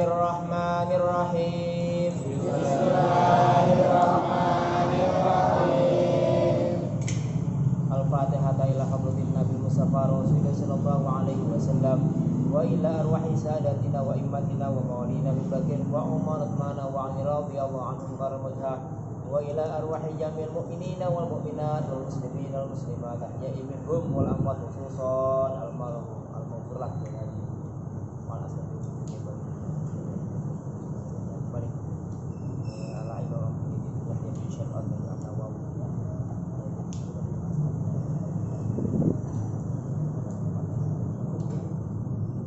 Bismillahirrahmanirrahim. Al-Fatihah ila hadratin Nabi Mustafa Rasulullah sallallahu alaihi wasallam wa ila arwahi sadatina wa immatina wa mawlina bi bakin wa umarat mana wa radhiyallahu anhum karamah wa ila arwahi jamil mu'minina wal mu'minat wal muslimin wal muslimat ahya'i minhum wal amwat khususan al-marhum al-maghfirlah wal asnafi balik ala ibrahim yahya bin syar'at al-nawawi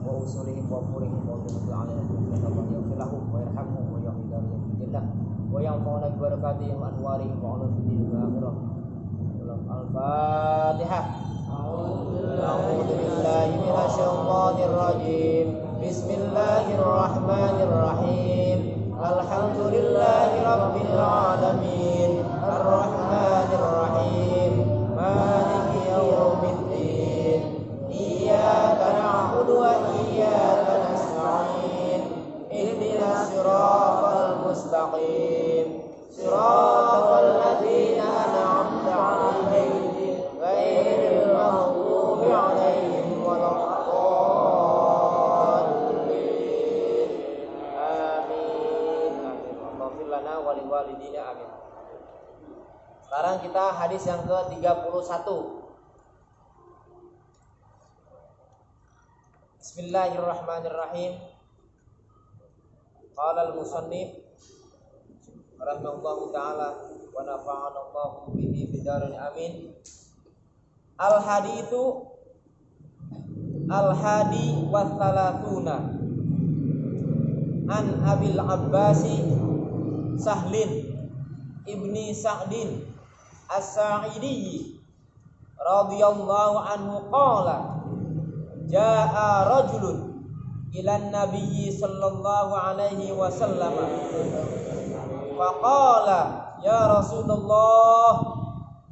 wa usulihim wa furihim wa bihi alaihim Allah yaghfirlahum wa yarhamhum wa yahdihim billah wa yanfa'una bi barakatihim wa anwarihim wa ala fidil akhirah. Al-Fatihah. A'udzu billahi minasy syaithanir rajim. Bismillahirrahmanirrahim. Alhamdulillahi rabbil alamin. Arrahmanir rahim. Maliki yaumiddin. Iyyaka na'budu wa iyyaka nasta'in. Ihdinas siratal mustaqim. Siratal ladzina an'amta 'alaihim ghairil maghdubi 'alaihim waladdallin. Amin. Amin. Lana wa liwalidina amin. Sekarang kita hadis yang ke-31. Bismillahirrahmanirrahim. Qala al-musannif rahimahullahu ta'ala wa nafa'ana Allahu bihi bidarin amin. Al-hadithu al-hadi wa thalathuna an Abil Abbasi Sahlin ibni Sa'din As-Sa'idi radhiyallahu anhu qala jaa rajulun ilan nabiyyi sallallahu alaihi wasallam faqala ya Rasulullah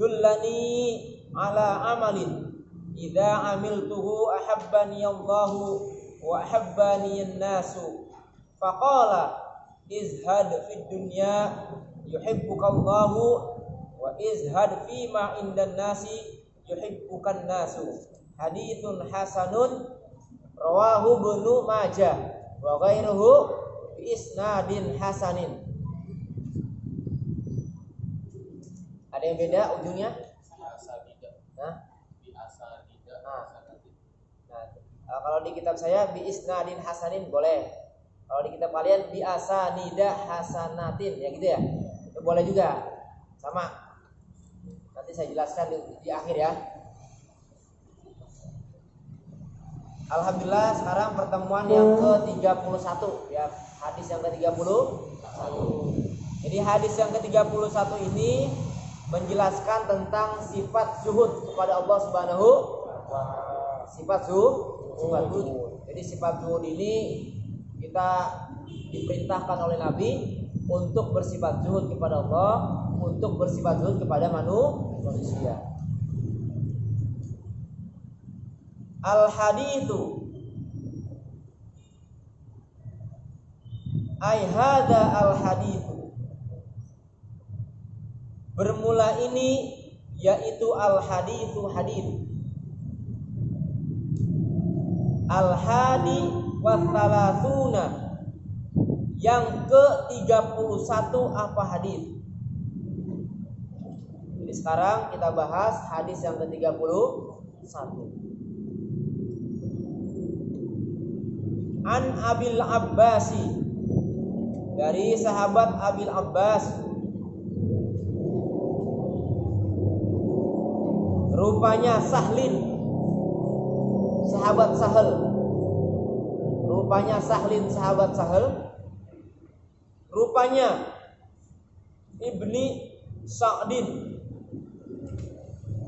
dullani ala amalin idza amiltuhu ahabbani Allahu wa ahabbani an-nasu faqala izhad fid dunya yuhibbuka Allahu wa izhad fima indan nasi yuhibbukan nasu. Haditsun hasanun rawahu Ibnu Majah wa ghairuhu bi isnadin hasanin. Ada yang beda ujungnya? Kalau di kitab saya bi isnadin hasanin boleh. Kalau di kitab kalian bi asanida hasanatin ya gitu ya. Itu boleh juga. Sama. Nanti saya jelaskan di akhir ya. Alhamdulillah sekarang pertemuan yang ke-31 ya, hadis yang ke-31. Jadi hadis yang ke-31 ini menjelaskan tentang sifat zuhud kepada Allah Subhanahu wa taala. Sifat zuhud. Jadi sifat zuhud ini kita diperintahkan oleh Nabi untuk bersifat zuhud kepada Allah, untuk bersifat zuhud kepada manusia. Al-hadithu ay hadza al-hadithu. Bermula ini yaitu al-hadithu hadits. Al-hadi wa thalathuna, yang ke-31 apa hadis. Jadi sekarang kita bahas hadis yang ke-31. An Abil Abbasi, dari sahabat Abil Abbas, rupanya Sahlin, sahabat Sahal. Rupanya Sahlin, sahabat Sahal. Rupanya Ibni Sa'din,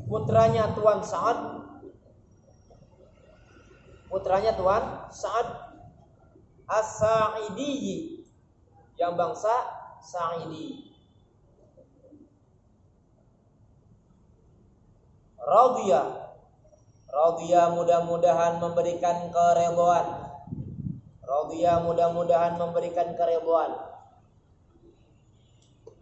putranya Tuan Sa'ad. Putranya Tuan Sa'ad As-Sa'idi, yang bangsa Sa'idi. Radhiya mudah-mudahan memberikan keridhaan. Radhiya mudah-mudahan memberikan keridhaan.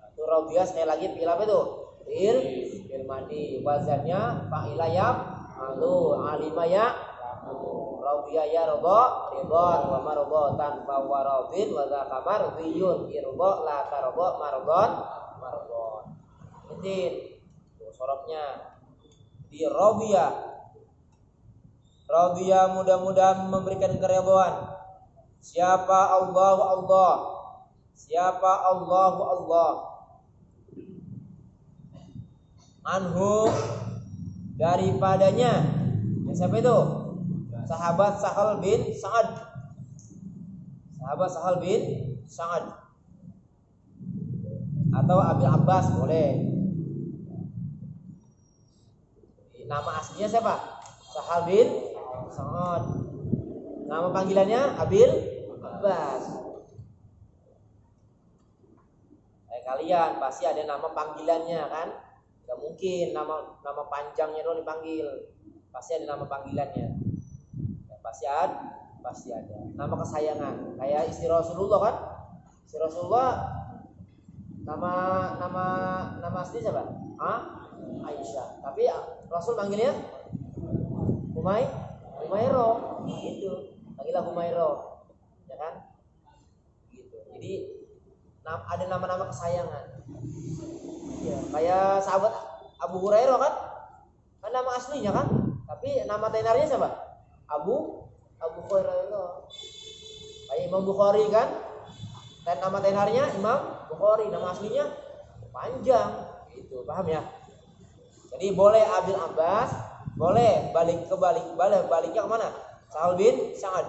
Itu radhiya sekali lagi fi'il apa itu? Fi'il madi. Wazannya fa'ila yaf'alu, alima ya'lamu. Radhiya ya radha, ridwan wa mardatan fa wa radin wa dzaka mardiyun. Irda la tarda mardon mardon. Itu sorobnya di radhiya. Radhiya mudah-mudahan memberikan keridhaan. Siapa Allahu Allah? Siapa Allahu Allah? Anhu daripadanya. Siapa itu? Sahabat Sahal bin Sa'ad. Sahabat Sahal bin Sa'ad. Atau Abil Abbas boleh. Nama aslinya siapa? Sahal bin Sa'ad. Nama panggilannya Abil Abbas. Kalian pasti ada nama panggilannya kan? Gak mungkin nama panjangnya doang dipanggil. Pasti ada nama panggilannya. Ya, pasti ada. Nama kesayangan. Kayak istri Rasulullah kan? Istri Rasulullah nama asli siapa? Aisyah. Tapi Rasul manggilnya Humairah. Gitu. Panggillah Humairah. Ya kan? Gitu. Jadi ada nama-nama kesayangan. Ya, kayak sahabat Abu Hurairah kan nama aslinya kan, tapi nama tenarnya siapa? Abu Hurairah. Kayak Imam Bukhari kan, dan nama tenarnya Imam Bukhari, nama aslinya panjang, gitu, paham ya? Jadi boleh Abil Abbas, boleh baliknya kemana? Sahal bin Sa'ad.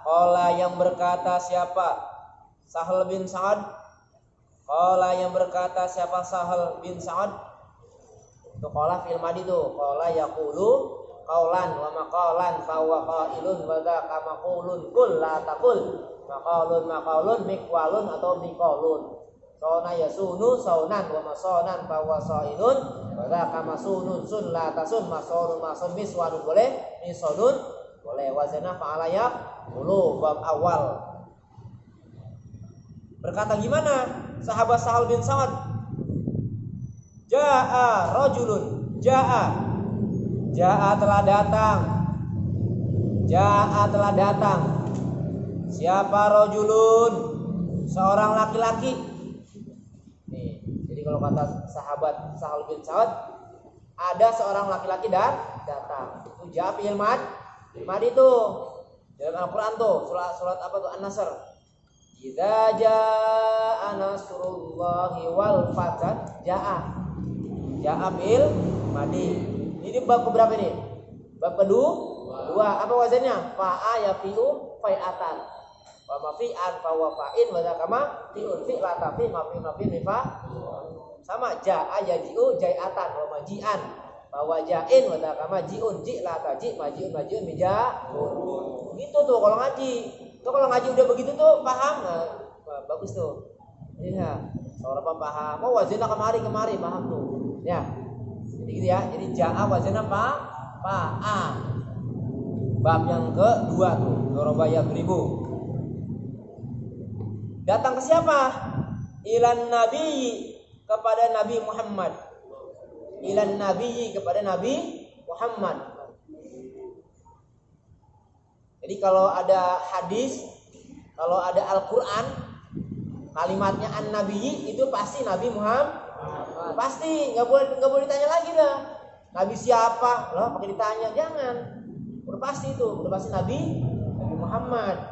Qala yang berkata siapa? Sahal bin Sa'ad. Qala yang berkata siapa? Sahal bin Sa'ad. Itu qala fi'il madi tuh. Qala yaqulu qaulan wa maqalan fa huwa qailun wa dzaka maqulun kul la taqul. Maqalun miqwalun atau miqalun. Sauna yasunu saunan wa masonan fa huwa sainun wa dzaka masunun sun la tasun masunun miswanun boleh, misonun boleh. Wazana fa'ala yaqulu bab awal. Berkata gimana? Sahabat Sahal bin Sa'ad. Ja'a rajulun. Ja'a telah datang. Siapa rajulun? Seorang laki-laki. Nih, jadi kalau kata sahabat Sahal bin Sa'ad, ada seorang laki-laki datang. Itu ja'a fi'il madi itu. Dalam Al-Qur'an tuh, surat apa tuh? An-Nasr. Idza jaa nasrullahi wal fath jaa bil madi. Ini bab keberapa ini? Bab kedua. Apa wazannya? Fa'a yafi'u fai'atan. Wa mafi'an fa wa fa'in wa zakama fi'un fi'la tafi mafi rifa. Sama jaa yaji'u jai'atan wa maji'an. Fa wa ja'in wa zakama ji'un ji'la taji maji'un mija'un. Gitu tuh kalau ngaji. Tuh kalau ngaji udah begitu tuh paham, nah, bagus tuh. Iya, seorang paham. Oh wazana kemari paham tuh. Ya, jadi gitu ya. Jadi ja'a wazana pa'a. Bab yang kedua tuh, doroba yadribu. Datang ke siapa? Ilan Nabi, kepada Nabi Muhammad. Ilan Nabi, kepada Nabi Muhammad. Jadi kalau ada hadis, kalau ada Al-Quran, kalimatnya an-nabiyyi itu pasti Nabi Muhammad. Pasti, nggak boleh ditanya lagi dah. Nabi siapa? Loh, pakai ditanya, jangan. Udah pasti itu, udah pasti Nabi Muhammad.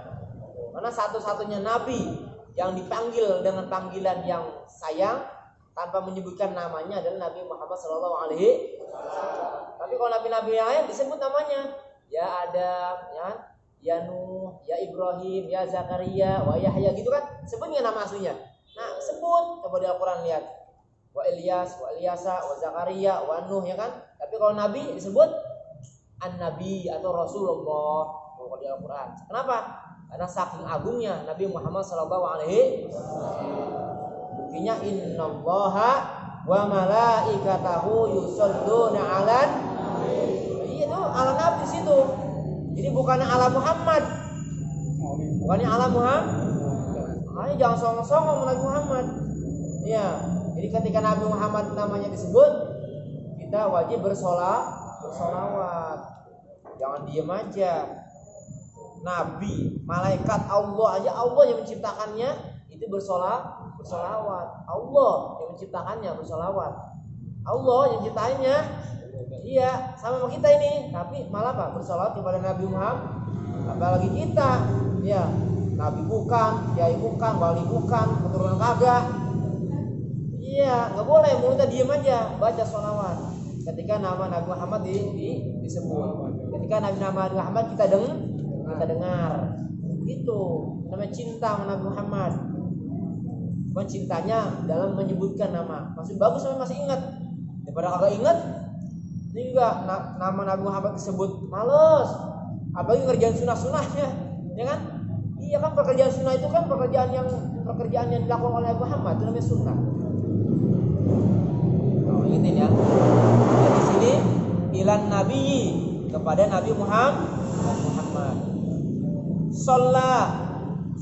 Karena satu-satunya Nabi yang dipanggil dengan panggilan yang sayang tanpa menyebutkan namanya adalah Nabi Muhammad SAW. Tapi kalau nabi-nabi yang lain disebut namanya, ya Adam, ya Nuh, ya Ibrahim, ya Zakaria, wa Yahya gitu kan? Sebut nggak nama aslinya? Nah, sebut. Coba di Al-Quran lihat. Wa Ilyas, wa Ilyasa, wa Zakaria, wa Nuh ya kan? Tapi kalau Nabi disebut An-Nabi atau Rasulullah kalau di Al-Quran. Kenapa? Karena saking agungnya Nabi Muhammad SAW. Buktinya innallaha wa malaikatahu yusholluna 'alan nabi. Itu ala nabi di situ. Ini bukannya ala Muhammad. Bukannya ala Muhammad. Makanya jangan songong-songong Nabi Muhammad. Ya, jadi ketika Nabi Muhammad namanya disebut, kita wajib bersolawat. Jangan diam aja. Nabi, malaikat Allah aja, Allah yang menciptakannya itu bersolawat. Allah yang menciptakannya bersolawat. Allah yang menciptainya, iya sama kita ini, tapi malah apa? Bersolawat kepada Nabi Muhammad. Apalagi kita, ya Nabi bukan, Kiai bukan, Wali bukan, keturunan kagak. Iya, nggak boleh mulutnya diam aja, baca sholawat. Ketika nama Nabi Muhammad disebut, ketika nama Nabi Muhammad kita dengar, itu namanya cinta sama Nabi Muhammad. Bukan cintanya dalam menyebutkan nama. Masih bagus sama masih ingat. Daripada kagak ingat, ini enggak nama Nabi Muhammad disebut males. Apalagi ngerjain sunah-sunahnya, ya kan? Iya kan, pekerjaan sunnah itu kan pekerjaan yang dilakukan oleh Nabi Muhammad, itu namanya sunnah. Oh, ingetin ya. Nah, di sini ilan Nabi kepada Nabi Muhammad.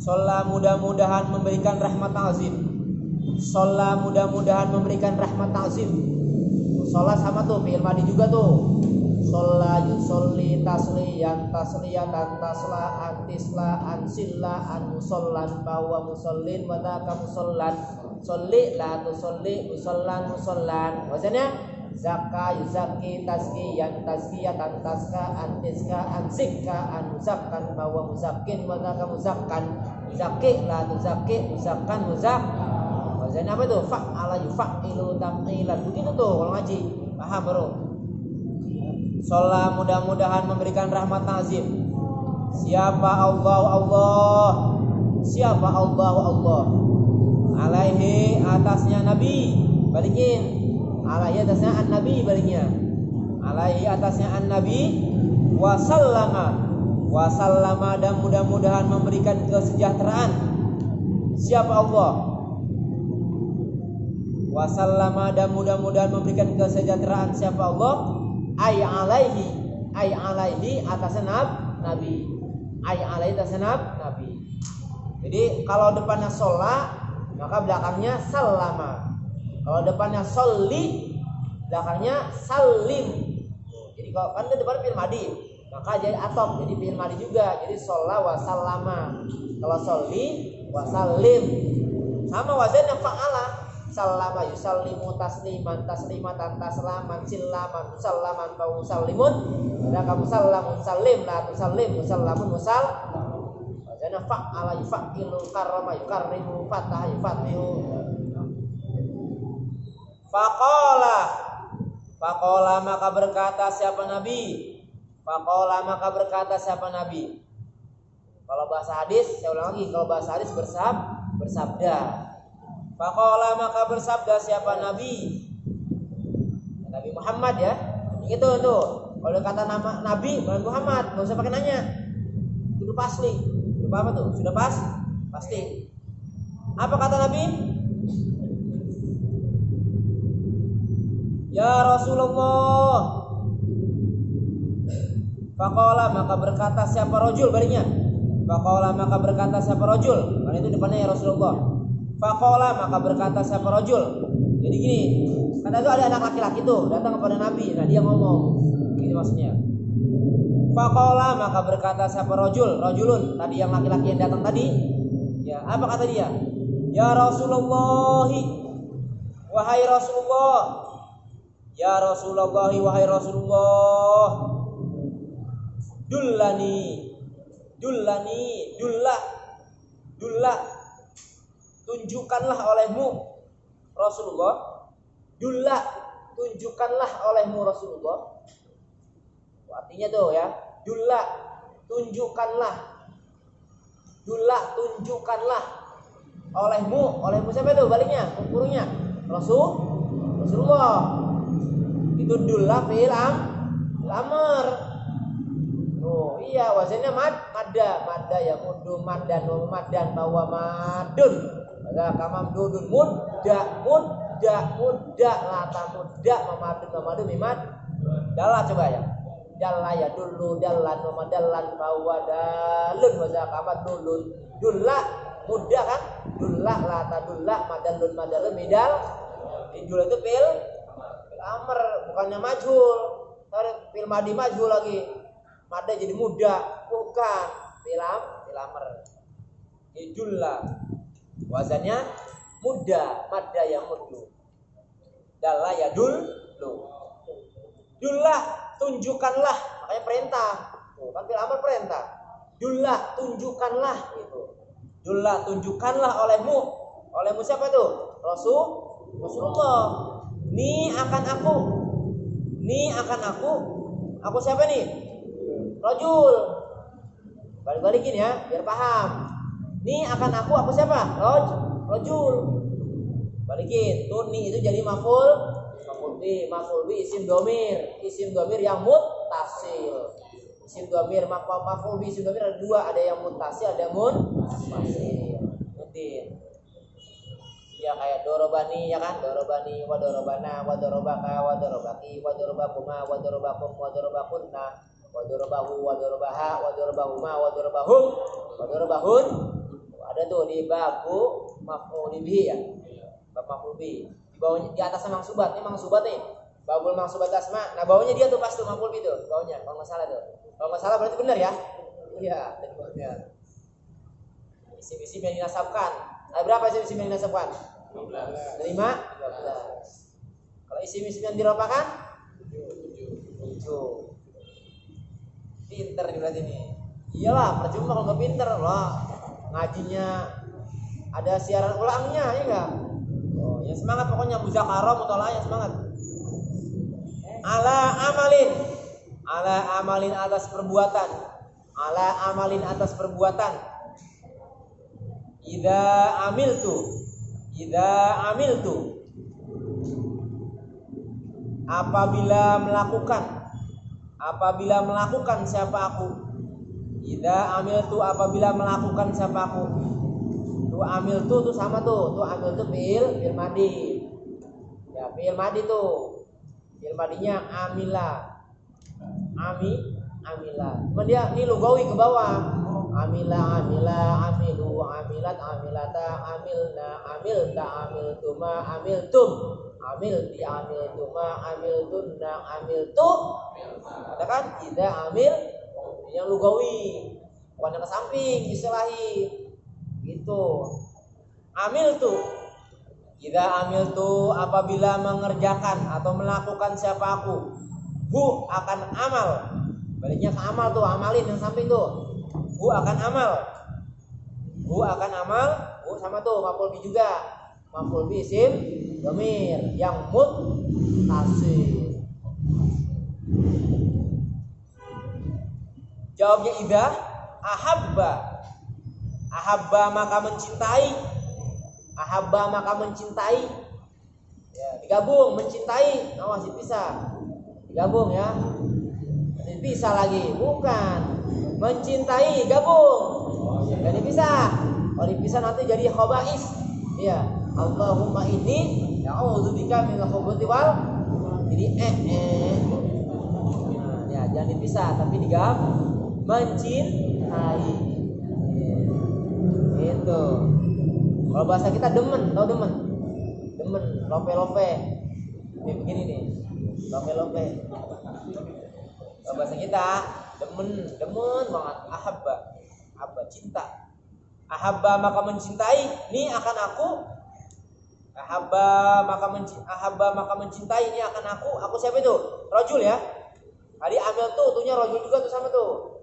Sholat mudah-mudahan memberikan rahmat ta'zim. Sholat mudah-mudahan memberikan rahmat ta'zim. Sholat sama tuh, fi'il madi juga tuh. Sholat yusolli tasliyan tasliyatan tasla antisla ansilla anmusollan bahwa musallin wadaka musollan solli la tusolli musollan musollan. Maksudnya zakka yuzaki taskiyan taskiyatan taska antiska ansikka anmuzakkan bahwa muzakin wadaka muzakkan zaki la tuzaki muzakkan muzak. Maksudnya apa itu? Fa'ala yufa'ilu tam'ilan. Begitu tuh kalau ngaji, paham bro. Sholat mudah-mudahan memberikan rahmat ta'zim. Siapa Allah? Siapa Allah? Alaihi atasnya Nabi. Balikin. Alaihi atasnya an-Nabi baliknya. Alaihi atasnya an-Nabi wasallama dan mudah-mudahan memberikan kesejahteraan. Siapa Allah? Wasallama dan mudah-mudahan memberikan kesejahteraan. Siapa Allah? Ay alaihi atasnya Nabi. Ay alaihi atasnya Nabi. Jadi kalau depannya sholat, maka belakangnya sallama. Kalau depannya sholli, belakangnya salim. Jadi kalau kan depan fi'il madi, maka jadi atop, jadi fi'il madi juga. Jadi sholat wa sallama. Kalau sholli wa salim. Sama wazannya fa'ala. Sallama yusallimu tasliman taslimatan taslaman sillaman musallaman bau musallimun. Ada kamu sallamun salim la tusallim musallamun musal. Wazannya fa'ala yufa'ilu karrama yukarrimu fatah yufatihu. Faqala maka berkata siapa Nabi? Kalau bahasa hadis, saya ulang lagi, kalau bahasa hadis bersabda. Faqala maka bersabda siapa Nabi? Nabi Muhammad ya. Gitu tuh. Kalau kata nama Nabi bukan Muhammad, enggak usah pakai nanya. Itu pasti. Itu apa tuh? Sudah pasti. Apa kata Nabi? Ya Rasulullah. Faqala maka berkata siapa rajul baliknya. Faqala maka berkata siapa rajul. Karena itu depannya ya Rasulullah. Faqala maka berkata siapa rajul. Jadi gini, karena itu ada anak laki-laki tuh datang kepada Nabi. Nah dia ngomong, ini maksudnya. Faqala maka berkata siapa rajulun tadi yang laki-laki yang datang tadi. Ya, apa kata dia? Ya Rasulullah, wahai Rasulullah. Ya Rasulullah, wahai Rasulullah. Dullani. Tunjukkanlah olehmu Rasulullah. Tunjukkanlah olehmu Rasulullah. Artinya tuh ya, tunjukkanlah olehmu siapa itu baliknya kurungnya Rasulullah. Itu dulla fi'il amr. Oh iya, wazannya madda ya mudu maddan bahwa madun. Ada kamam dudun mudda lata mudda mamadun mimad. Dalah coba ya. dalla ya dulu dallan wa madallan bahwa dalun wa zakamat dulun dulla mudah kan dulla la tadulla madallun madallun midal dul itu fil amr bukannya majhul fil madi majhul lagi mada jadi mudah bukan fil amr jadi dulla wazannya mudah mada yang mudah dalla ya dullah tunjukkanlah makanya perintah kan fil amr perintah dullah tunjukkanlah gitu dullah tunjukkanlah olehmu siapa itu Rasulullah ni akan aku siapa nih rajul balik-balikin ya biar paham ni akan aku siapa rajul balikin tuh ni itu jadi maf'ul bi isim domir yang muttasil isim domir maf'ul bi isim domir ada dua ada yang muttasil ada yang munfasil ngerti ya kayak dorobani ya kan dorobani wa dorobana wa dorobaka wa dorobaki wa dorobakuma wa dorobakum wa dorobakunna wa dorobahu wa dorobaha wa dorobahuma wa dorobahum wa dorobahun ada tuh di babu maf'ul bihi ya bab maf'ul bihi di bawahnya di atas mangsubat ini mangsubat nih babul mangsubat asma nah bawahnya dia tuh pas tuh maf'ul bihi tuh bawahnya kalau nggak salah tuh kalau nggak salah berarti benar ya iya tadi bawahnya isim-isim yang dinasabkan ada berapa isim-isim yang dinasabkan 15 kalau isim-isim yang diropakan 7 pinter nih berarti nih iyalah percuma kalau nggak pinter lah ngajinya ada siaran ulangnya ya enggak oh ya semangat pokoknya muzakarah mutola'ah semangat ala amalin atas perbuatan idza amiltu apabila melakukan siapa aku idza amiltu apabila melakukan siapa aku tu amiltu tuh sama tuh amiltu fil madi ya fil madi tuh fil madinya amila cuma dia ini lugawi ke bawah amila amilu amilat amilata amilna amilta amiltuma amiltum amilti amiltuma amiltunna amiltu ada kan idza amil yang lugawi bukan yang ke samping istilahi gitu amiltu idza amiltu apabila mengerjakan atau melakukan siapa aku hu akan amal baliknya ke amal tuh amalin yang samping tuh hu akan amal hu sama tuh maf'ul bi juga maf'ul bi isim dhamir yang muttasil jawabnya idza ahabba maka mencintai ya digabung mencintai masih bisa digabung ya masih bisa lagi bukan mencintai gabung jadi bisa kalau dipisah nanti jadi khaba'is ya Allahumma inni a'udzubika minal khubuthi wal jadi nah, ya jangan dipisah tapi digabung mencintai itu kalau bahasa kita demen demen lope ini begini nih lope kalau bahasa kita demen banget ahabba cinta ahabba maka mencintai ini akan aku ahabba maka mencintai ini akan aku siapa itu rajul ya tadi ambil tuhnya rajul juga tuh sama tuh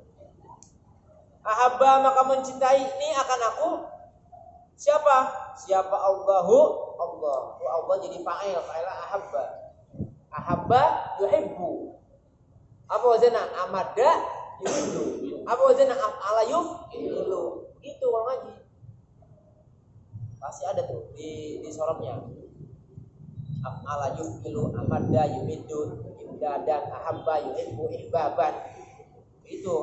ahabba maka mencintai ini akan aku siapa Allah jadi fa'il ahabba yuhibbu apa wazana amada yuhibbu apa wazana af'ala yuf'ilu itu kalau ngaji pasti ada tuh di sorobnya af'ala yuf'ilu amada yuhibbu imdadan ahabba yuhibbu ihbaban itu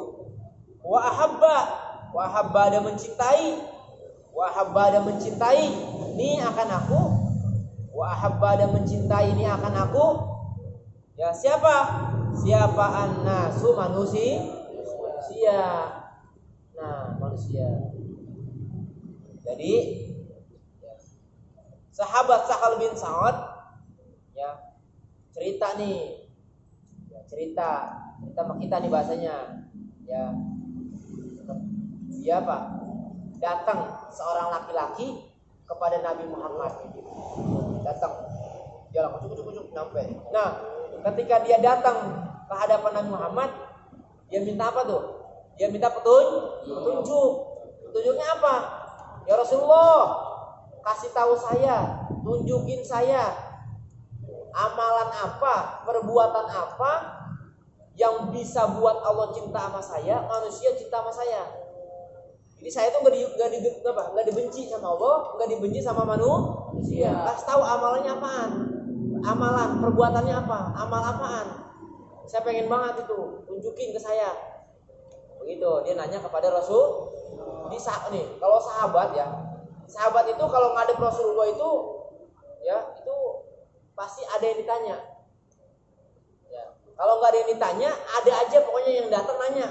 wa ahabba ada mencintai ini akan aku wa ahabba ada mencintai ini akan aku ya siapa Siapa an-nasu? Manusia. Nah, manusia. Jadi sahabat Sahal bin Sa'ad ya cerita nih. Ya, cerita sama kita nih bahasanya. Ya. Dia apa? Datang seorang laki-laki kepada Nabi Muhammad. Datang. Dia langsung cucuk sampai. Nah, ketika dia datang ke hadapan Nabi Muhammad, dia minta apa tuh? Dia minta petunjuk. Petunjuknya apa? Ya Rasulullah, kasih tahu saya, tunjukin saya amalan apa, perbuatan apa yang bisa buat Allah cinta sama saya, manusia cinta sama saya. Jadi saya tuh nggak dibenci sama Allah, nggak dibenci sama manusia. Kasih tahu amalannya apaan, amalan perbuatannya apa, amal apaan. Saya pengen banget itu, tunjukin ke saya. Begitu dia nanya kepada Rasul. Jadi nih kalau sahabat ya, sahabat itu kalau ngadep Rasulullah itu ya itu pasti ada yang ditanya. Ya, kalau nggak ada yang ditanya, ada aja pokoknya yang datang nanya.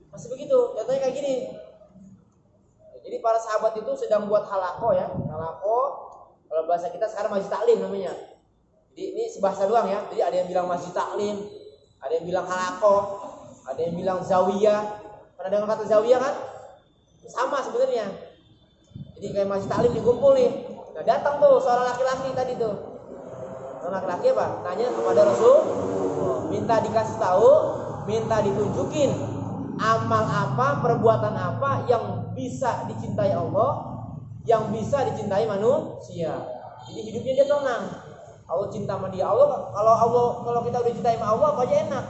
Masih begitu, contohnya kayak gini. Jadi para sahabat itu sedang buat halaqah ya. Halaqah kalau bahasa kita sekarang majlis taklim namanya. Jadi ini sebahasa doang ya. Jadi ada yang bilang majlis taklim, ada yang bilang halaqah, ada yang bilang zawiyah. Pernah dengar kata zawiyah kan? Sama sebenarnya. Jadi kayak majlis taklim dikumpul nih. Nah, datang tuh seorang laki-laki tadi tuh. Seorang laki-laki apa? Tanya kepada Rasul, minta dikasih tahu, minta ditunjukin amal apa, perbuatan apa yang bisa dicintai Allah, yang bisa dicintai manusia. Jadi hidupnya dia tenang. Allah cinta sama dia. Allah kalau kita udah cintai sama Allah, apa aja enak.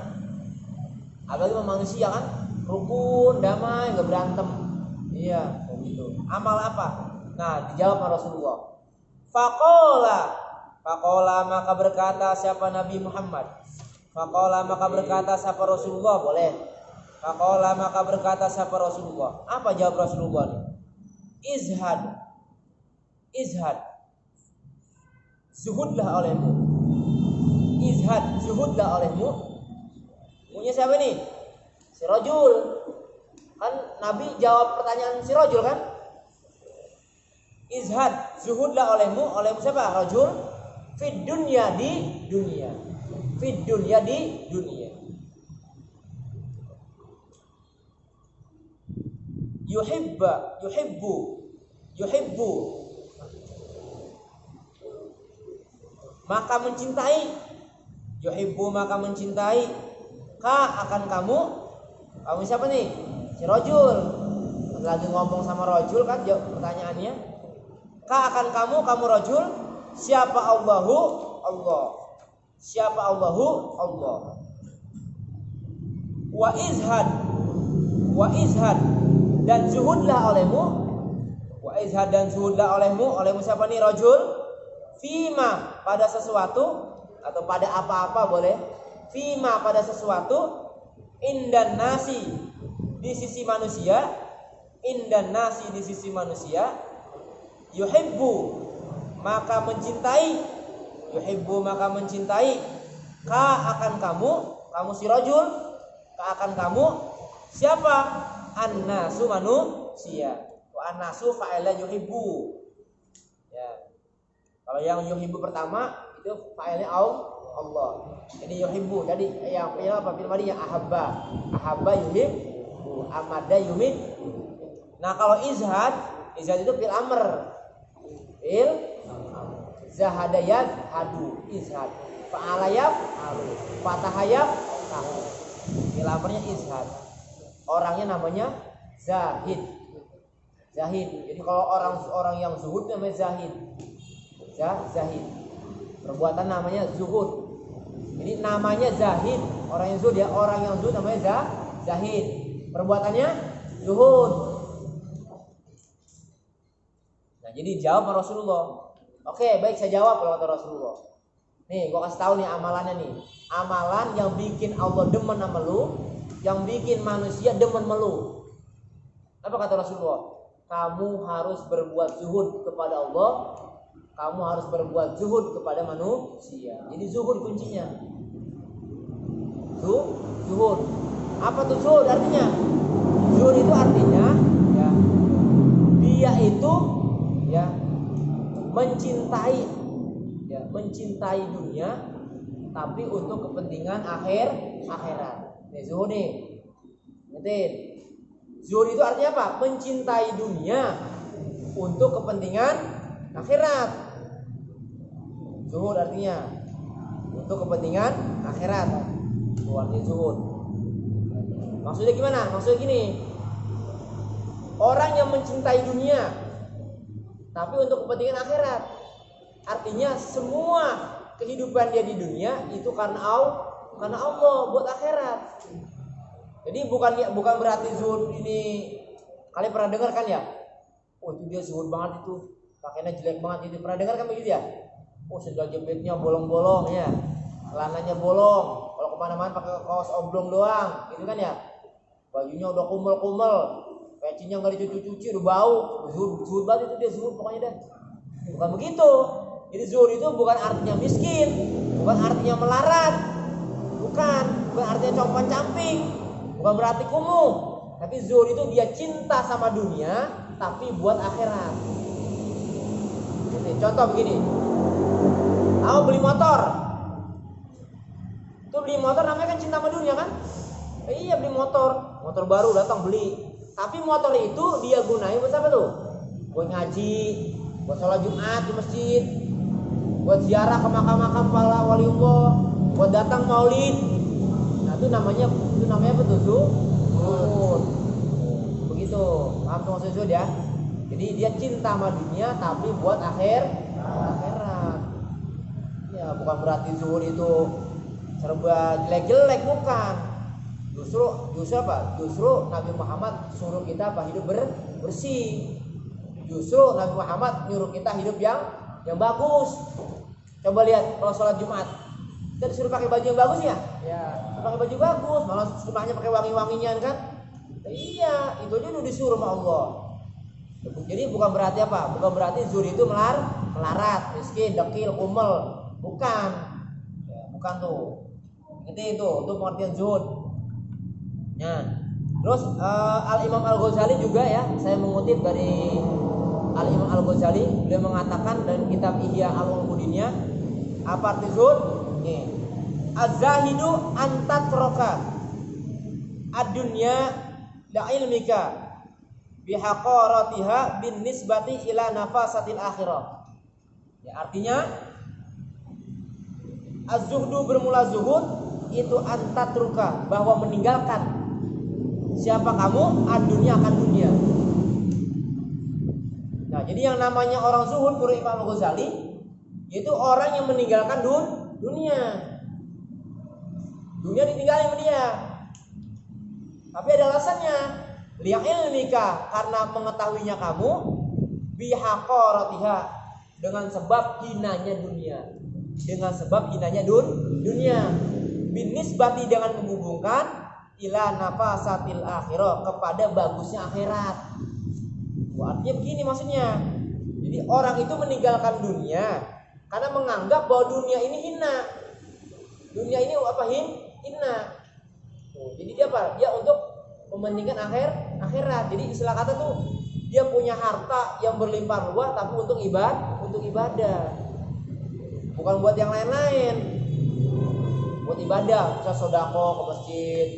Apalagi sama manusia kan, rukun, damai, nggak berantem. Iya, begitu. Amal apa? Nah, dijawab sama Rasulullah. Faqala maka berkata siapa Nabi Muhammad. Faqala maka berkata siapa Rasulullah, boleh. Faqala maka berkata siapa Rasulullah. Apa jawab Rasulullah nih? Izhad. Zuhudlah olehmu. Izhad, zuhudlah olehmu. Punya siapa nih? Si rajul. Kan Nabi jawab pertanyaan si rajul kan? Izhad, zuhudlah olehmu siapa? Rajul. Fid dunya di dunia. Fid dunya di dunia. Yuhibbu maka mencintai. Yuhibbu maka mencintai. Ka akan kamu siapa nih? Si rajul. Lagi ngomong sama rajul kan pertanyaannya. Ka akan kamu rajul. Siapa Allahu? Allah. Siapa Allahu? Allah. Wa izhad dan zuhudlah olehmu. Wa izhad dan zuhudlah olehmu siapa nih rajul? Fima pada sesuatu atau pada apa-apa boleh. Fima pada sesuatu indan nasi di sisi manusia. Indan nasi di sisi manusia. Yuhibbu maka mencintai. Yuhibbu maka mencintai. Ka akan kamu si rajul. Ka akan kamu siapa? An-nasu manusia. Wa an-nasu fa'ila yuhibbu. Ya. Kalau yang yuhibbu pertama itu fa'ilnya Allah. Jadi yuhibbu. Jadi yang apa? Fil madhi ahabba. Ahabba yuhibbu. Amada yumid. Nah, kalau izhad itu fil amr. Fil zahada yazhadu izhad. Fa'ala yaf'alu. Fataha yaf'alu. Fil amrnya izhad. Orangnya namanya zahid. Jadi kalau orang yang zuhud namanya zahid. Zahid. Perbuatan namanya zuhud. Jadi namanya zahid. Orang yang zuhud ya, orang yang zuhud namanya zahid. Perbuatannya zuhud. Nah, jadi jawab Rasulullah. Oke, baik saya jawab kalau kata Rasulullah. Nih, gua kasih tahu nih amalannya nih. Amalan yang bikin Allah demen sama lu, yang bikin manusia demen sama lu. Apa kata Rasulullah? Kamu harus berbuat zuhud kepada Allah. Kamu harus berbuat zuhud kepada manusia. Jadi zuhud kuncinya. Zuhud. Apa tuh zuhud artinya? Zuhud itu artinya ya, dia itu ya mencintai dunia tapi untuk kepentingan akhirat. Nih zuhud nih. Ngertiin? Zuhud itu artinya apa? Mencintai dunia untuk kepentingan akhirat. Zuhud artinya untuk kepentingan akhirat. Itu artinya zuhud. Maksudnya gimana? Maksudnya gini. Orang yang mencintai dunia tapi untuk kepentingan akhirat. Artinya semua kehidupan dia di dunia itu karena Allah buat akhirat. Jadi bukan berarti zuhud ini, kalian pernah dengar kan ya? Oh itu dia zuhud banget itu, pakainya jelek banget itu. Pernah dengar kan begitu ya? Oh sendal jepitnya bolong-bolong ya, celananya bolong, kalau kemana-mana pakai kaos oblong doang, gitu kan ya? Bajunya udah kumel-kumel, pecinya nggak dicuci-cuci, udah bau. Zuhud banget itu dia zuhud pokoknya dah. Bukan begitu. Jadi zuhud itu bukan artinya miskin, bukan artinya melarat, bukan artinya compang-camping, bukan berarti kumuh. Tapi zuhud itu dia cinta sama dunia, tapi buat akhirat. Jadi, contoh begini, kamu beli motor, itu beli motor namanya kan cinta sama dunia kan? Iya beli motor baru datang beli. Tapi motor itu dia gunain buat apa tuh? Buat ngaji, buat sholat Jumat di masjid, buat ziarah ke makam-makam para waliullah, buat datang maulid. Nah itu namanya apa tuh? Zuhud. Begitu. Paham tuh maksud zuhud ya? Jadi dia cinta sama dunia tapi buat akhirat. Ya bukan berarti zuhud itu serba jelek-jelek, bukan. Justru apa? Justru Nabi Muhammad suruh kita hidup bersih. Justru Nabi Muhammad nyuruh kita hidup yang bagus. Coba lihat kalau sholat Jumat, kita disuruh pakai baju yang bagus ya? Ya. Pakai baju bagus, malah sunahnya pakai wangi-wangian kan? Iya, itu aja udah disuruh sama Allah. Jadi bukan berarti apa? Bukan berarti zuhud itu melarat, miskin, dekil, kumel. Bukan. Ya, bukan tuh. Itu pengertian zuhud. Nah, terus Al-Imam Al-Ghazali juga ya, saya mengutip dari Al-Imam Al-Ghazali, beliau mengatakan dalam kitab Ihya Ulumuddinnya, apa arti zuhud? Nih. Az-zahidu antatroka ad-dunya la ilmika bihaqaratiha bin nisbati ila nafasatil akhirah. Ya, artinya az-zuhdu bermula zuhud itu antatruka, bahwa meninggalkan siapa kamu, ad-dunya akan dunia. Nah, jadi yang namanya orang zuhud menurut Imam Al-Ghazali yaitu orang yang meninggalkan dunia. Dunia ditinggalin sama dia. Tapi ada alasannya. Li'ilmika, karena mengetahuinya kamu, bihaqaratiha, dengan sebab hinanya dunia. Dengan sebab hinanya dunia. Binisbati, dengan menghubungkan ila nafasatil akhirah, kepada bagusnya akhirat. Artinya begini maksudnya. Jadi orang itu meninggalkan dunia karena menganggap bahwa dunia ini hina. Dunia ini apa? Hina. Jadi dia apa? Dia untuk mementingkan akhirat. Jadi istilah kata tuh dia punya harta yang berlimpah ruah tapi untuk ibadah. Bukan buat yang lain-lain. Buat ibadah, misal sodako ke masjid,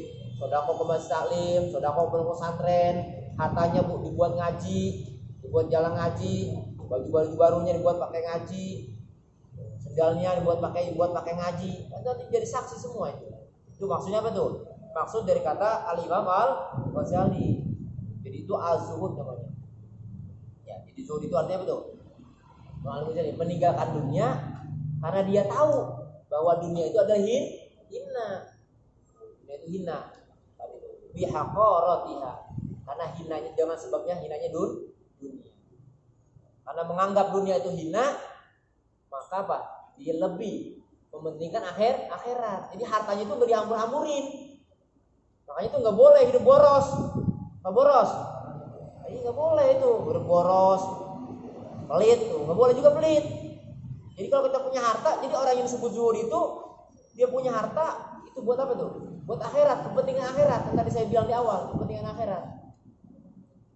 sodako ke masjid taklim, sodako ke pesantren, hartanya dibuat ngaji, dibuat jalan ngaji, baju barunya dibuat pakai ngaji, sendalnya dibuat pakai ngaji, nanti jadi saksi semua itu. Itu maksudnya apa tuh? Maksud dari kata Al-Imam Al-Ghazali. Jadi itu az-zuhud namanya. Ya, jadi zuhud itu artinya apa tuh? Al-Ghazali meninggalkan dunia karena dia tahu bahwa dunia itu adalah hina. Dunia itu hina. Bihaqaratiha. Karena hinanya, dengan sebabnya hinanya dunia. Karena menganggap dunia itu hina, maka apa? Dia lebih mementingkan akhirat. Jadi hartanya itu nggak dihambur-hamburin. Makanya itu nggak boleh hidup boros. Nggak boros. Jadi nggak boleh itu hidup boros, pelit tuh. Nggak boleh juga pelit. Jadi kalau kita punya harta, jadi orang yang disebut zuhud itu dia punya harta itu buat apa tuh? buat akhirat, kepentingan akhirat. Yang tadi saya bilang di awal, kepentingan akhirat.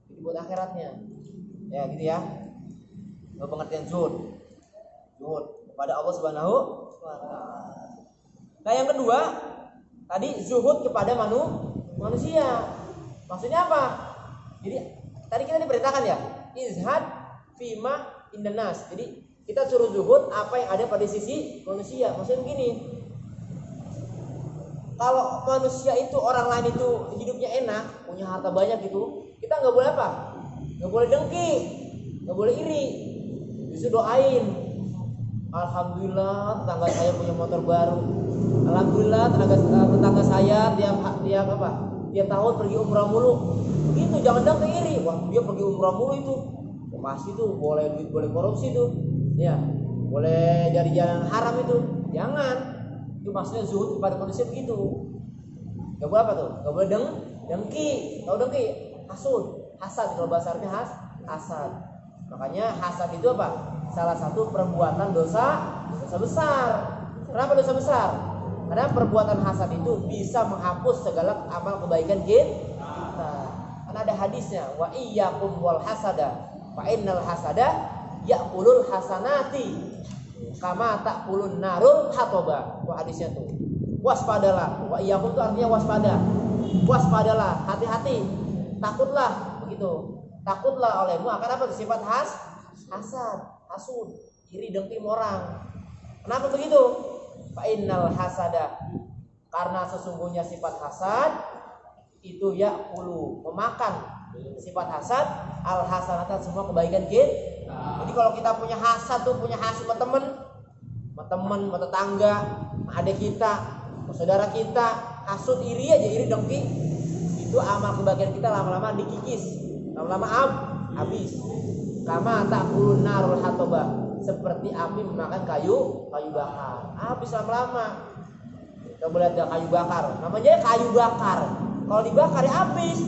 Jadi buat akhiratnya. Ya gitu ya. Pengertian zuhud kepada Allah Subhanahu wa taala. Nah, yang kedua, tadi zuhud kepada manusia. Maksudnya apa? Jadi tadi kita diperintahkan ya, izhad fima indanas. Jadi kita suruh zuhud apa yang ada pada sisi manusia. Maksudnya begini, kalau manusia itu, orang lain itu hidupnya enak, punya harta banyak gitu, kita nggak boleh apa? Nggak boleh dengki, nggak boleh iri. Justru doain, alhamdulillah tetangga saya punya motor baru. Alhamdulillah tetangga saya tiap tahun pergi umrah mulu. Gitu, jangan dengki iri. Wah, dia pergi umrah mulu itu. Pasti tuh boleh duit, boleh korupsi tuh. Ya, boleh dari jalan haram itu. Jangan. Itu maksudnya zuhud kepada manusia begitu. Gak boleh apa tuh? Gak boleh dengki. Tahu dengki? Hasad kalau bahasa Arabnya hasad. Makanya hasad itu apa? Salah satu perbuatan dosa besar. Kenapa dosa besar? Karena perbuatan hasad itu bisa menghapus segala amal kebaikan kita. Karena ada hadisnya, wa iyyakum wal hasada fa innal hasada ya'kulul hasanati kama ta'kulun narul hatoba. Wah, hadisnya tuh. Waspadalah. Wa iyyakum itu artinya waspada. Waspadalah, hati-hati. Takutlah, begitu. Takutlah olehmu akan apa? Sifat hasud, iri dengki orang. Kenapa begitu? Fa innal hasada, karena sesungguhnya sifat hasad itu ya'kulu, memakan. Sifat hasad al hasanatan, semua kebaikan kita. Jadi kalau kita punya hasad sama teman, sama tetangga, sama adik kita, sama saudara kita, hasud, iri dengki, itu amal kebaikan kita lama-lama dikikis, lama-lama habis. Kama ta'kulun narul hatoba, seperti api memakan kayu bakar, habis lama-lama. Kita boleh ada kayu bakar, namanya kayu bakar. Kalau dibakar ya habis.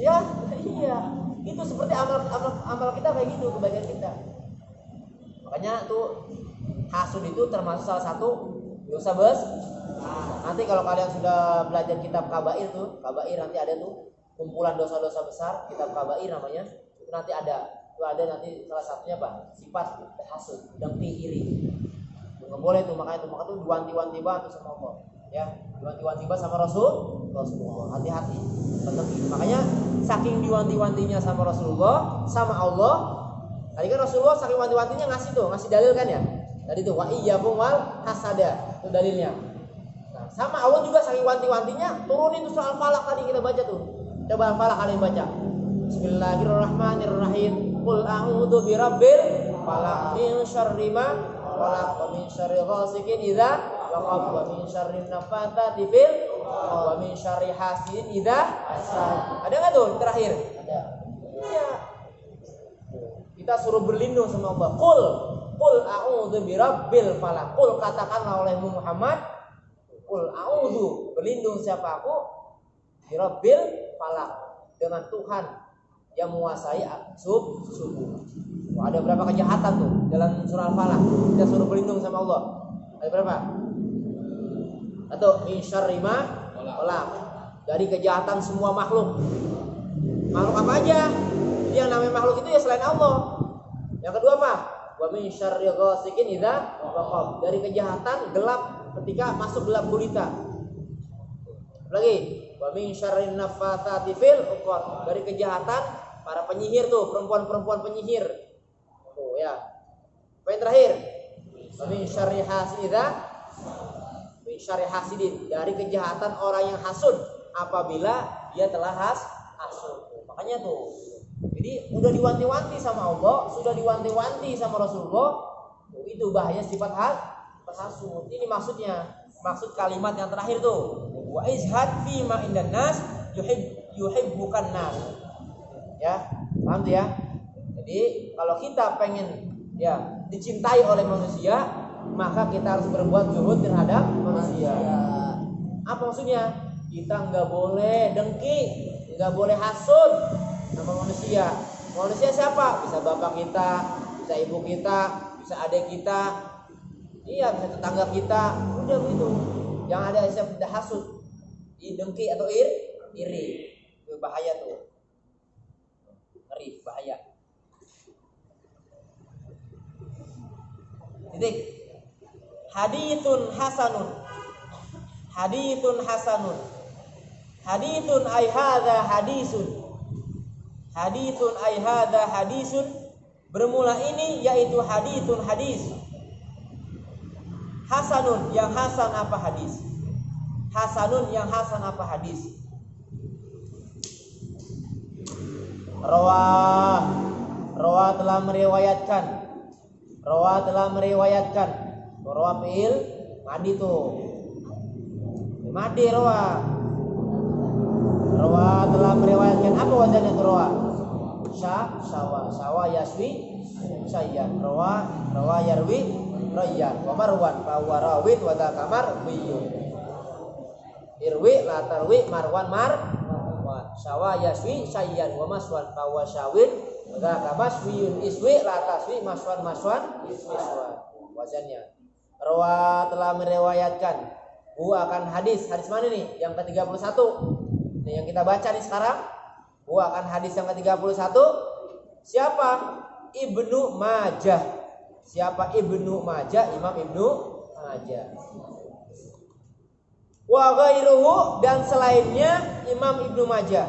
Ya, iya. Itu seperti amal kita kayak gitu, kebaikan kita. Makanya tuh hasud itu termasuk salah satu dosa besar. Nanti kalau kalian sudah belajar kitab kabair nanti ada tuh kumpulan dosa-dosa besar, kitab kabair namanya. Itu nanti ada nanti salah satunya apa? Sifat hasud, dengki, iri. Nggak boleh tuh, makanya tuh diwanti-wanti banget sama Allah. Ya, diwanti-wanti banget sama Rasulullah. Hati-hati. Makanya saking diwanti-wantinya sama Rasulullah, sama Allah. Tadi kan Rasulullah saking wanti-wantinya ngasih dalil kan ya. Tadi tuh wa iyyakum wal hasada, itu dalilnya. Nah, sama Allah juga saking wanti-wantinya turunin tuh soal falak tadi kita baca tuh. Coba falak kalian baca. Bismillahirrahmanirrahim. Qul a'udzu birabbil falaq min syarri ma khalaq wa min syarri ghasikin idza waqab wa min syarri nafatsati fil wa min syarri hasidin idza hasad. Ada enggak tuh terakhir? Ada. Iya. Kita suruh berlindung sama Allah. Qul a'udzu birabbil falaq. Qul, katakanlah olehmu Muhammad, qul a'udzu, berlindung siapa aku? Birabbil falaq, dengan Tuhan yang menguasai subuh. Wah, ada berapa kejahatan tuh dalam surah Al-Falaq? Kita suruh berlindung sama Allah. Ada berapa? Atau min syarri ma khalaq, dari kejahatan semua makhluk. Makhluk apa aja? Jadi yang namanya makhluk itu ya selain Allah. Yang kedua apa? Wa min syarri ghasikin idza waqab, dari kejahatan gelap ketika masuk gelap gulita. Lagi, wa min syarrin nafatsati fil 'uqad, dari kejahatan para penyihir tuh, perempuan-perempuan penyihir. Oh ya. Apa yang terakhir? Wa min syarri hasidin, dari kejahatan orang yang hasud apabila dia telah hasud. Makanya tuh. Jadi udah diwanti-wanti sama Allah, sudah diwanti-wanti sama Rasulullah. Itu bahaya sifat hasud. Ini maksud kalimat yang terakhir tuh. Wa izhad fi ma indan nas yuhibbukan nas. Ya, paham tuh ya? Jadi kalau kita pengen ya dicintai oleh manusia, maka kita harus berbuat zuhud terhadap manusia. Apa maksudnya? Kita nggak boleh dengki, nggak boleh hasud sama manusia. Manusia siapa? Bisa bapak kita, bisa ibu kita, bisa adik kita, iya, bisa tetangga kita. Udah begitu. Jangan ada istilah hasud, dengki atau iri. Itu bahaya tuh. Ngeri, bahaya. Titik. Haditsun hasanun. Haditsun hasanun. Haditsun ay hadza hadisun. Haditsun ay hadza hadisun. Bermula ini yaitu haditsun hadis. Hasanun yang hasan apa hadis? Hasanun yang hasan apa hadis? Rawa telah meriwayatkan. Rawa telah meriwayatkan. Rawa fi'il madi tuh. Madi rawa. Rawa telah meriwayatkan apa wazannya itu rawa? Syawa yaswi sayyan. Rawa yarwi rayyan wa marwan fa huwa rawin wa ta kamar biyun. Irwi la tarwi marwan syawa yaswi sayyan wa maswan fa huwa syawin wa ta kamas biyun iswi la taswi maswan wazannya. Rawa telah meriwayatkan akan hadis mana nih? Yang ke-31. Nih yang kita baca nih sekarang. Akan hadis yang ke-31. Siapa? Ibnu Majah. Siapa Ibnu Majah? Imam Ibnu Majah. Wa ghairuhu dan selainnya Imam Ibnu Majah.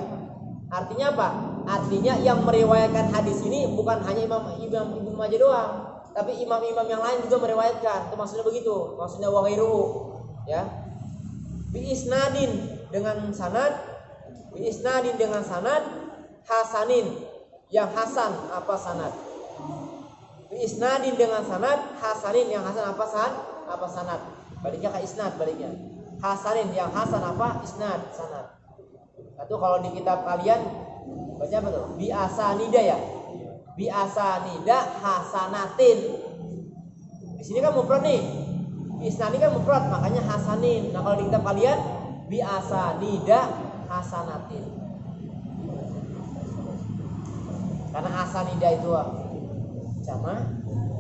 Artinya apa? Artinya yang meriwayatkan hadis ini bukan hanya Imam Ibnu Majah doang, tapi imam-imam yang lain juga meriwayatkan. Itu maksudnya begitu. Maksudnya wa ghairuhu, ya. Bi isnadin dengan sanad, hasanin yang hasan apa sanad. Isnadin dengan sanad, hasanin yang hasan apa sanad. Baliknya ke isnad baliknya. Hasanin yang hasan apa isnad sanad. Itu kalau di kitab kalian baca apa tuh? Biasanida ya. Biasanida hasanatin. Di sini kan mufrad nih. Isnad ini kan mufrad, makanya hasanin. Nah, kalau di kitab kalian biasanida hasanatin. Karena hasanida itu sama,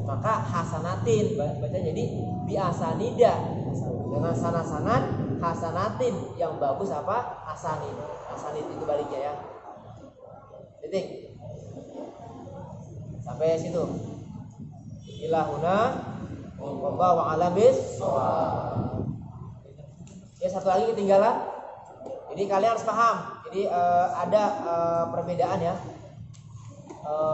maka hasanatin baca jadi biasanida dengan sanad hasanatin yang bagus apa hasanid itu baliknya ya. Titik sampai situ. Ilahuna wallahu a'lam bissawab. Ya, satu lagi ketinggalan. Jadi kalian harus paham. Jadi ada perbedaan ya.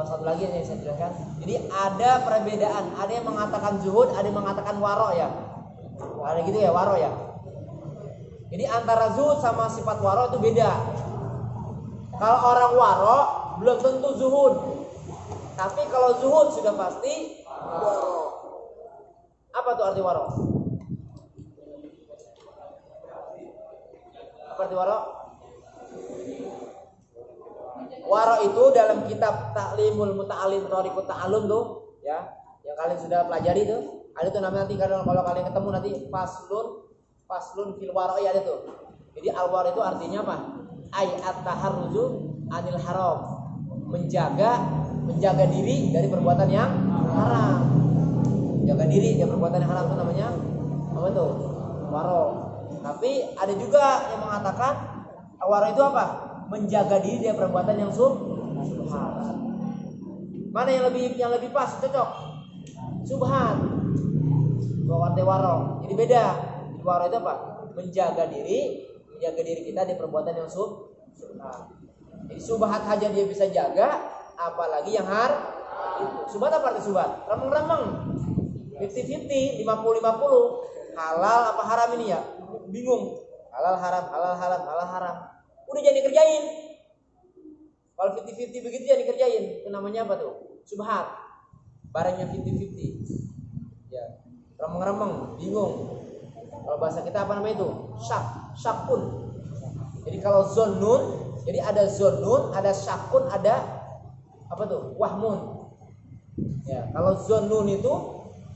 Satu lagi yang saya jelaskan. Jadi ada perbedaan. Ada yang mengatakan zuhud, ada yang mengatakan waro ya. Ada gitu ya, waro ya. Jadi antara zuhud sama sifat waro itu beda. Kalau orang waro belum tentu zuhud. Tapi kalau zuhud sudah pasti waro. Apa tuh arti waro? Apa arti waro? Waro itu dalam kitab Ta'limul Muta'alim Thariqut Ta'allum tuh ya, yang kalian sudah pelajari tuh. Ada tuh namanya nanti kalau kalian ketemu nanti faslun fil waro ya ada tuh. Jadi al-waro itu artinya apa? Ay at-taharruzu anil haram. Menjaga diri dari perbuatan yang haram. Menjaga diri dari perbuatan yang haram itu namanya apa tuh? Waro. Tapi ada juga yang mengatakan waro itu apa? Menjaga diri dari perbuatan yang subhat. Mana yang lebih pas, cocok? Subhat. Waro. Jadi beda. Waro itu apa? Menjaga diri kita dari perbuatan yang subhat. Jadi subhat aja dia bisa jaga, apalagi yang itu. Subhat apa arti subhat? Remeng-remeng. 50-50, 50-50. Halal apa haram ini ya? Bingung. Halal haram. Udah jangan dikerjain. Kalau 50-50 begitu jangan dikerjain. Itu namanya apa tuh? Subhat. Barangnya 50-50. Ya. Remeng-remeng, bingung. Kalau bahasa kita apa namanya itu? Syakun. Jadi kalau zonnun, jadi ada zonnun, ada syakun, ada apa tuh? Wahmun. Ya, kalau zonnun itu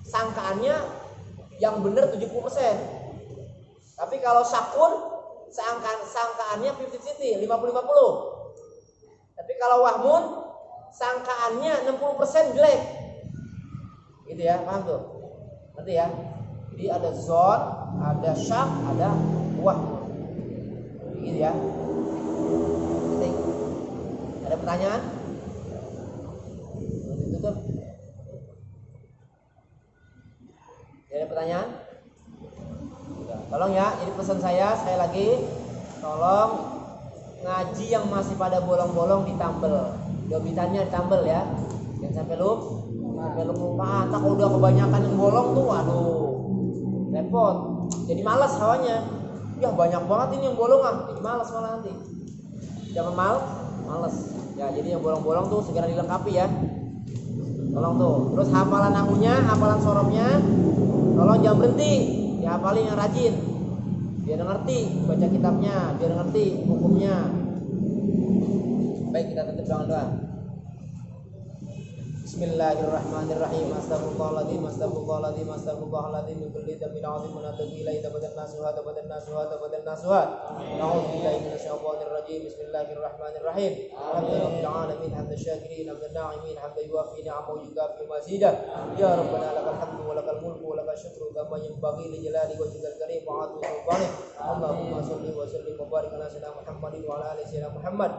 sangkaannya yang benar 70%. Tapi kalau syakun sangkaannya 50-50, 50-50. Tapi kalau wahmun sangkaannya 60% jelek. Gitu ya, paham tuh? Ngerti ya? Jadi ada zon, ada syak, ada wah. Begitu ya. Ada pertanyaan? Ditutup. Ada pertanyaan? Tolong ya, jadi pesan saya sekali lagi, tolong ngaji yang masih pada bolong-bolong ditambel, dobitannya ditambel ya, jangan sampai lupa. Tak udah kebanyakan yang bolong tuh, waduh, repot. Jadi malas hawanya. Ya banyak banget ini yang bolong jadi malas malah nanti. Jangan malas. Ya jadi yang bolong-bolong tuh segera dilengkapi ya. Tolong tuh. Terus hafalan nahunya, hafalan sorobnya, tolong jangan berhenti. Dihafalin yang rajin. Biar ngerti baca kitabnya, biar ngerti hukumnya. Baik, kita tutup dengan doa. Bismillahirrahmanirrahim. Astagfirullahaladzim, astagfirullahaladzim, astagfirullahaladzim. Min kulli dhanbin 'azim wa natubu ilaihi tabadan nasuha. Na'udzubillahi minasyaitonir rajim. Bismillahirrahmanirrahim. Alhamdulillahil alamin, hamdan syakirin, hamdan na'imin, hamdan yuwafi ni'amahu wa yukafi mazidah. Ya rabbana lakal hamdu wa lakal mulku wa lakal syukru kama yanbaghi li jalali wajhikal karim wa 'azimi sultanik. Allahumma shalli wa sallim wa barik ala sayyidina Muhammadin wa ala ali sayyidina Muhammad.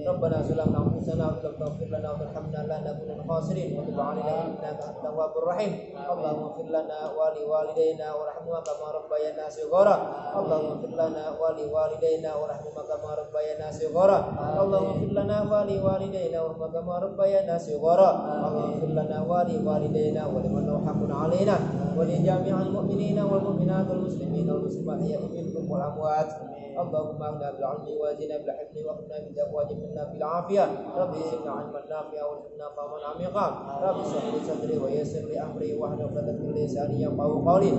Rabbana zalamna anfusana wa lam taghfir lana wa tarhamna lanakunanna khasirin wa tub 'alaina innaka antat tawwabur rahim. Allahumma ighfir lana wa li walidayna warhamhuma kama rabbayana shighara. Allahumma ighfir lana wa li walidayna warhamhuma kama rabbayana shighara. Allahumma ighfir lana wa li walidayna warhamhuma kama rabbayana shighara. Allahumma ighfir lana wa li walidayna wa liman lahu haqqun 'alaina wa li jami'il mu'minina wal mu'minat wal muslimina wal muslimat ahya'i minhum wal amwat. Allahumma agna bil 'ilmi wa zidna bil hifzi wa qina min taqwa jannina bil 'afiyah. Rabbi zidna 'ilman nafi'a wa zidna fahman 'amiqa. Rabbi shrah li sadri wa yassir li amri wa hlul 'uqdatam min lisani yafqahu qawli.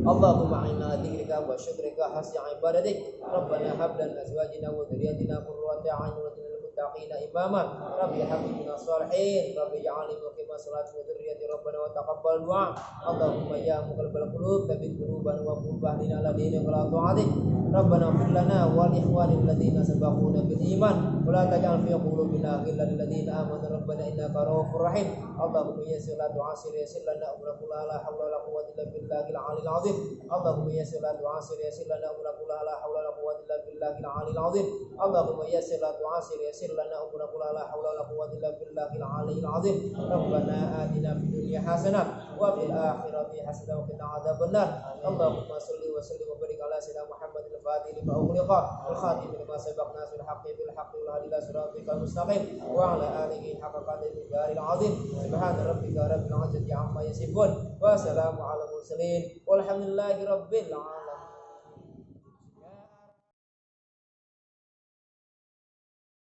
Allahumma a'inna 'ala dzikrika wa syukrika hasya ibadatik. Rabbana hab lana azwajina wa dhurriyyatina qurrata a'yun waj'alna lil muttaqina imama. Rabbi habibna shalihin. Rabbi ij'alni muqima sholati wa dhurriyyati rabbana wa taqabbal du'a. Allahumma ya muqallibal qulub tsabbit qulubana wa qulub ahlina ala dinika wa ta'atik. Rabbana ighfir lana wa li ikhwanina alladziina sabaquna bil iman wa la taj'al fi qulubina ghillan lil ladziina aamanu rabbana innaka ra'ufur rahim. Allahumma yassir lana tu'assir yassir lana umrana la hawla wa la quwwata illa billahil 'aliyyil 'azim. Allahumma yassir lana tu'assir yassir lana umrana la hawla wa la quwwata illa billahil 'aliyyil 'azim. Allahumma yassir lana tu'assir yassir lana umrana la hawla wa la quwwata illa billahil 'aliyyil 'azim. Rabbana atina fid dunya hasanah wa fil akhirati hasanah wa qina adzabannar. Allahumma shalli wa sallim wa barik ala sayyidina Muhammadil fatih lima ughliqa wal khatim lima sabaq nasrul haqqi bil haqqi wal hadi ila siratikal mustaqim wa ala alihi haqqa qadrihi daril azim. Subhana rabbika rabbil izzati amma yasifun wa salamun alal mursalin walhamdulillahi rabbil alamin.